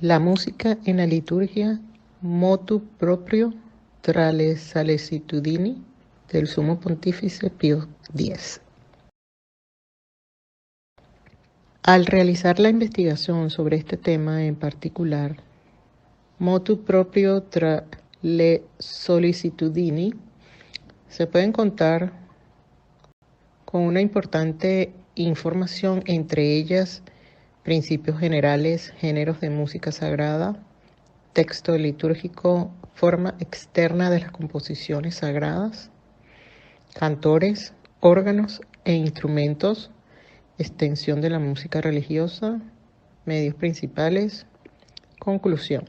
La música en la liturgia, motu proprio tra le solecitudini del Sumo Pontífice Pío X. Al realizar la investigación sobre este tema en particular, motu proprio tra le solecitudini, se pueden contar con una importante información, entre ellas principios generales, géneros de música sagrada, texto litúrgico, forma externa de las composiciones sagradas, cantores, órganos e instrumentos, extensión de la música religiosa, medios principales, conclusión.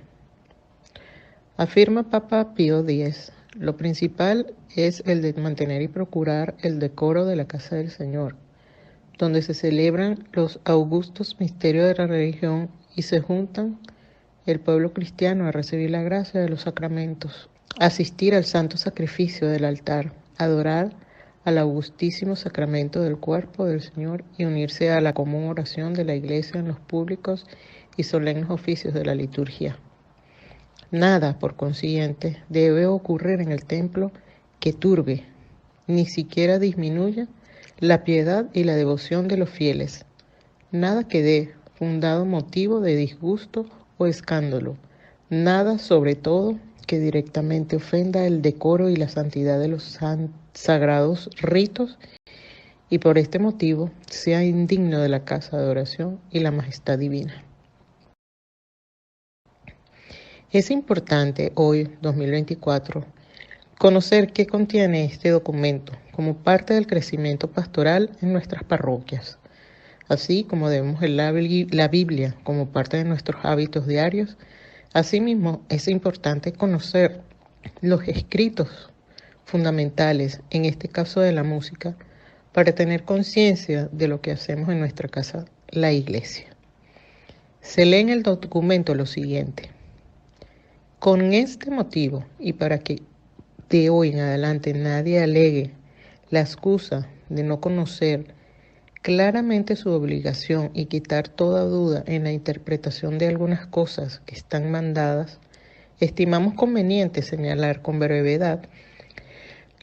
Afirma Papa Pío X, lo principal es el de mantener y procurar el decoro de la casa del Señor, donde se celebran los augustos misterios de la religión y se juntan el pueblo cristiano a recibir la gracia de los sacramentos, asistir al santo sacrificio del altar, adorar al augustísimo sacramento del cuerpo del Señor y unirse a la común oración de la Iglesia en los públicos y solemnes oficios de la liturgia. Nada, por consiguiente, debe ocurrir en el templo que turbe, ni siquiera disminuya la piedad y la devoción de los fieles. Nada que dé fundado motivo de disgusto o escándalo. Nada, sobre todo, que directamente ofenda el decoro y la santidad de los sagrados ritos y por este motivo sea indigno de la casa de oración y la majestad divina. Es importante hoy, 2024, conocer qué contiene este documento como parte del crecimiento pastoral en nuestras parroquias, así como debemos la Biblia como parte de nuestros hábitos diarios. Asimismo, es importante conocer los escritos fundamentales, en este caso de la música, para tener conciencia de lo que hacemos en nuestra casa, la iglesia. Se lee en el documento lo siguiente: con este motivo y para que de hoy en adelante nadie alegue la excusa de no conocer claramente su obligación y quitar toda duda en la interpretación de algunas cosas que están mandadas, estimamos conveniente señalar con brevedad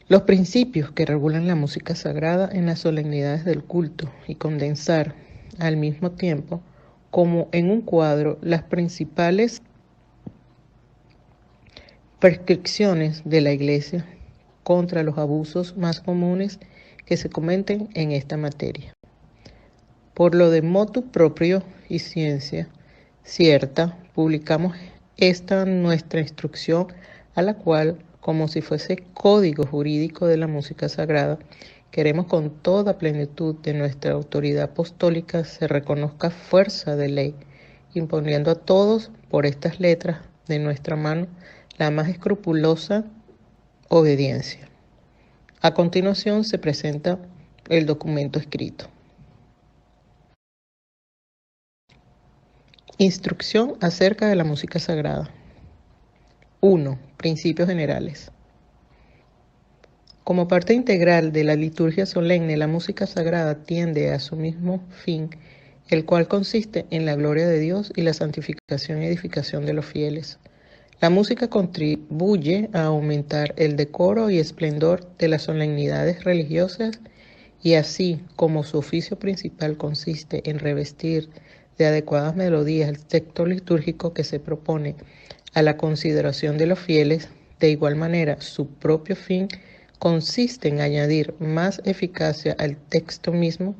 los principios que regulan la música sagrada en las solemnidades del culto y condensar al mismo tiempo, como en un cuadro, las principales prescripciones de la Iglesia contra los abusos más comunes que se cometen en esta materia. Por lo de motu proprio y ciencia cierta, publicamos esta nuestra instrucción, a la cual, como si fuese código jurídico de la música sagrada, queremos con toda plenitud de nuestra autoridad apostólica se reconozca fuerza de ley, imponiendo a todos por estas letras de nuestra mano la más escrupulosa obediencia. A continuación se presenta el documento escrito. Instrucción acerca de la música sagrada. 1. Principios generales. Como parte integral de la liturgia solemne, la música sagrada tiende a su mismo fin, el cual consiste en la gloria de Dios y la santificación y edificación de los fieles. La música contribuye a aumentar el decoro y esplendor de las solemnidades religiosas y así como su oficio principal consiste en revestir de adecuadas melodías el texto litúrgico que se propone a la consideración de los fieles, de igual manera su propio fin consiste en añadir más eficacia al texto mismo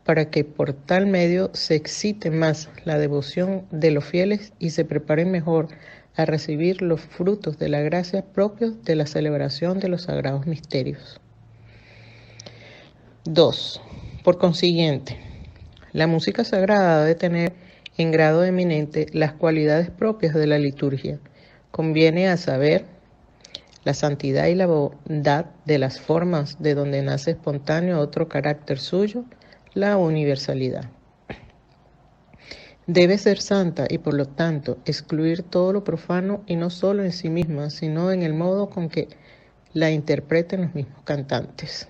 para que por tal medio se excite más la devoción de los fieles y se preparen mejor a recibir los frutos de la gracia propios de la celebración de los sagrados misterios. 2. Por consiguiente, la música sagrada debe tener en grado eminente las cualidades propias de la liturgia. Conviene a saber la santidad y la bondad de las formas de donde nace espontáneo otro carácter suyo, la universalidad. Debe ser santa y por lo tanto excluir todo lo profano y no solo en sí misma, sino en el modo con que la interpreten los mismos cantantes.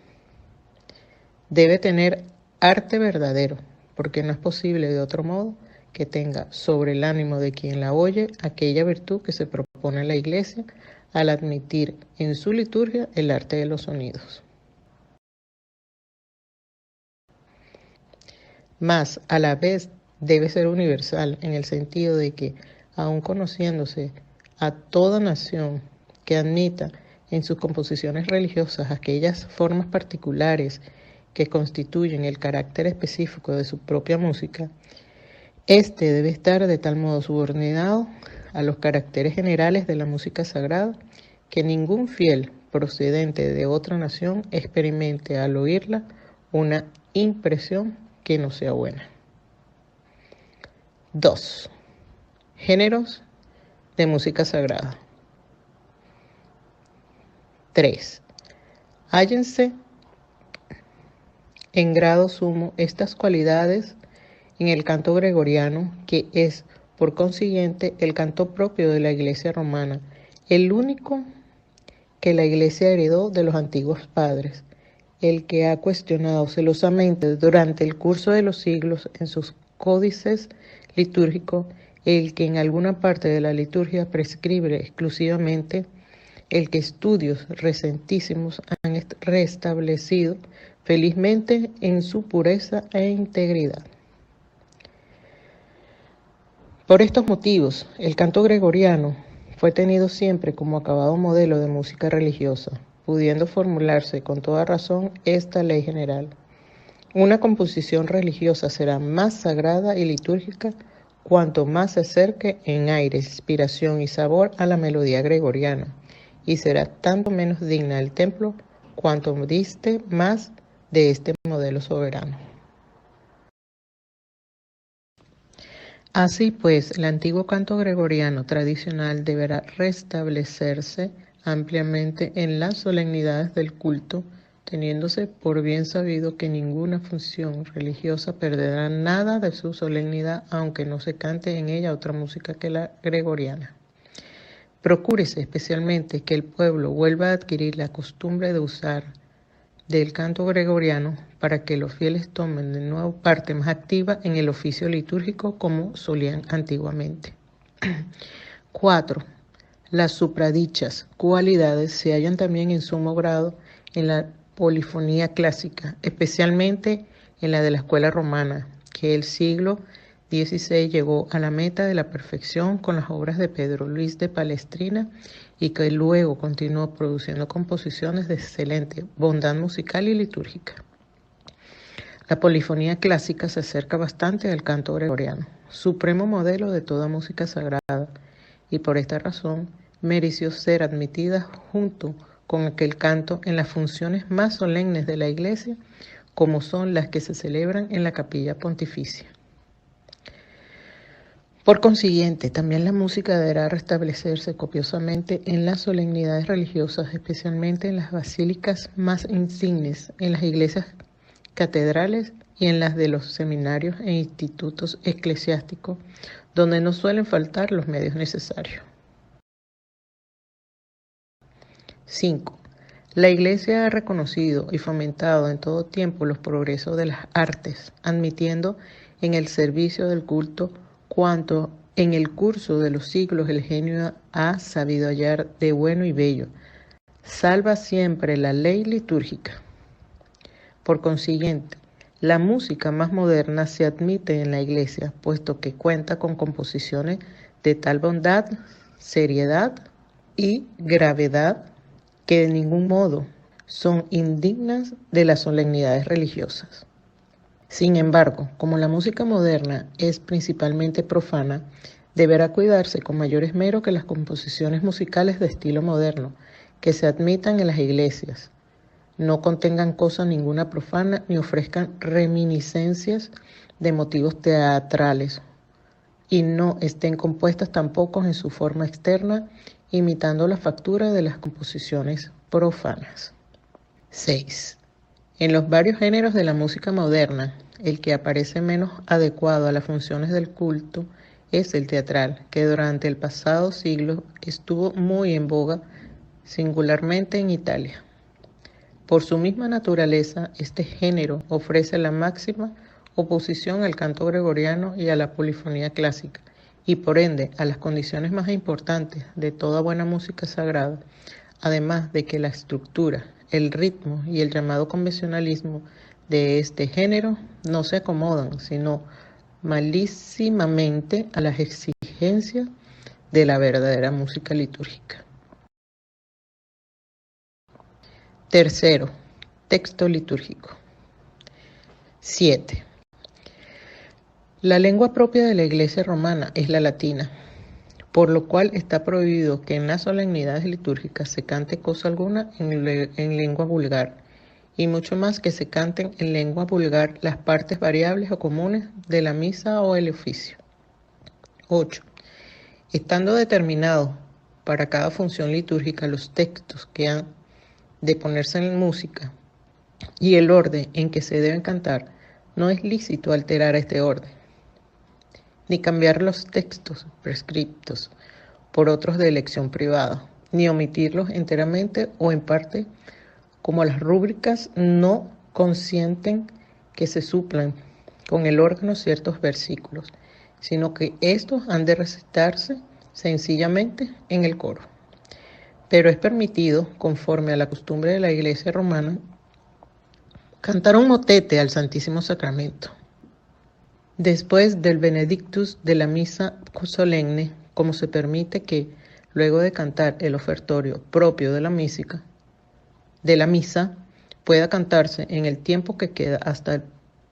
Debe tener arte verdadero, porque no es posible de otro modo que tenga sobre el ánimo de quien la oye aquella virtud que se propone la Iglesia al admitir en su liturgia el arte de los sonidos. Mas, a la vez, debe ser universal en el sentido de que, aun conociéndose a toda nación que admita en sus composiciones religiosas aquellas formas particulares que constituyen el carácter específico de su propia música, este debe estar de tal modo subordinado a los caracteres generales de la música sagrada que ningún fiel procedente de otra nación experimente al oírla una impresión que no sea buena. 2. Géneros de música sagrada. 3. Hállense en grado sumo estas cualidades en el canto gregoriano, que es, por consiguiente, el canto propio de la Iglesia romana, el único que la Iglesia heredó de los antiguos padres, el que ha cuestionado celosamente durante el curso de los siglos en sus códices litúrgicos, el que en alguna parte de la liturgia prescribe exclusivamente, el que estudios recentísimos han restablecido felizmente en su pureza e integridad. Por estos motivos, el canto gregoriano fue tenido siempre como acabado modelo de música religiosa, pudiendo formularse con toda razón esta ley general. Una composición religiosa será más sagrada y litúrgica cuanto más se acerque en aire, inspiración y sabor a la melodía gregoriana, y será tanto menos digna del templo cuanto diste más de este modelo soberano. Así pues, el antiguo canto gregoriano tradicional deberá restablecerse ampliamente en las solemnidades del culto, teniéndose por bien sabido que ninguna función religiosa perderá nada de su solemnidad, aunque no se cante en ella otra música que la gregoriana. Procúrese especialmente que el pueblo vuelva a adquirir la costumbre de usar del canto gregoriano para que los fieles tomen de nuevo parte más activa en el oficio litúrgico como solían antiguamente. 4. Las supradichas cualidades se hallan también en sumo grado en la polifonía clásica, especialmente en la de la escuela romana, que el siglo XVI llegó a la meta de la perfección con las obras de Pedro Luis de Palestrina y que luego continuó produciendo composiciones de excelente bondad musical y litúrgica. La polifonía clásica se acerca bastante al canto gregoriano, supremo modelo de toda música sagrada, y por esta razón mereció ser admitida junto con aquel canto en las funciones más solemnes de la Iglesia, como son las que se celebran en la capilla pontificia. Por consiguiente, también la música deberá restablecerse copiosamente en las solemnidades religiosas, especialmente en las basílicas más insignes, en las iglesias catedrales y en las de los seminarios e institutos eclesiásticos, donde no suelen faltar los medios necesarios. 5. La Iglesia ha reconocido y fomentado en todo tiempo los progresos de las artes, admitiendo en el servicio del culto cuanto en el curso de los siglos el genio ha sabido hallar de bueno y bello. Salva siempre la ley litúrgica. Por consiguiente, la música más moderna se admite en la Iglesia, puesto que cuenta con composiciones de tal bondad, seriedad y gravedad que de ningún modo son indignas de las solemnidades religiosas. Sin embargo, como la música moderna es principalmente profana, deberá cuidarse con mayor esmero que las composiciones musicales de estilo moderno que se admitan en las iglesias no contengan cosa ninguna profana ni ofrezcan reminiscencias de motivos teatrales y no estén compuestas tampoco en su forma externa imitando la factura de las composiciones profanas. 6. En los varios géneros de la música moderna, el que aparece menos adecuado a las funciones del culto es el teatral, que durante el pasado siglo estuvo muy en boga, singularmente en Italia. Por su misma naturaleza, este género ofrece la máxima oposición al canto gregoriano y a la polifonía clásica, y por ende a las condiciones más importantes de toda buena música sagrada, además de que la estructura, el ritmo y el llamado convencionalismo de este género no se acomodan, sino malísimamente a las exigencias de la verdadera música litúrgica. Tercero, texto litúrgico. 7. La lengua propia de la Iglesia romana es la latina, por lo cual está prohibido que en las solemnidades litúrgicas se cante cosa alguna en lengua vulgar, y mucho más que se canten en lengua vulgar las partes variables o comunes de la misa o el oficio. 8. Estando determinados para cada función litúrgica los textos que han de ponerse en música y el orden en que se deben cantar, no es lícito alterar este orden, ni cambiar los textos prescriptos por otros de elección privada, ni omitirlos enteramente o en parte, como las rúbricas no consienten que se suplan con el órgano ciertos versículos, sino que estos han de recitarse sencillamente en el coro. Pero es permitido, conforme a la costumbre de la Iglesia romana, cantar un motete al Santísimo Sacramento. Después del Benedictus de la misa solemne, como se permite que, luego de cantar el ofertorio propio de la misa, pueda cantarse en el tiempo que queda hasta el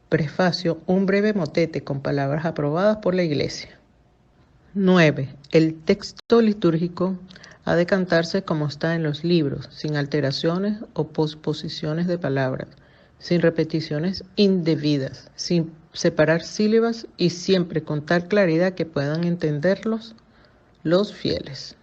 prefacio un breve motete con palabras aprobadas por la Iglesia. 9. El texto litúrgico ha de cantarse como está en los libros, sin alteraciones o posposiciones de palabras, sin repeticiones indebidas, sin separar sílabas y siempre con tal claridad que puedan entenderlos los fieles.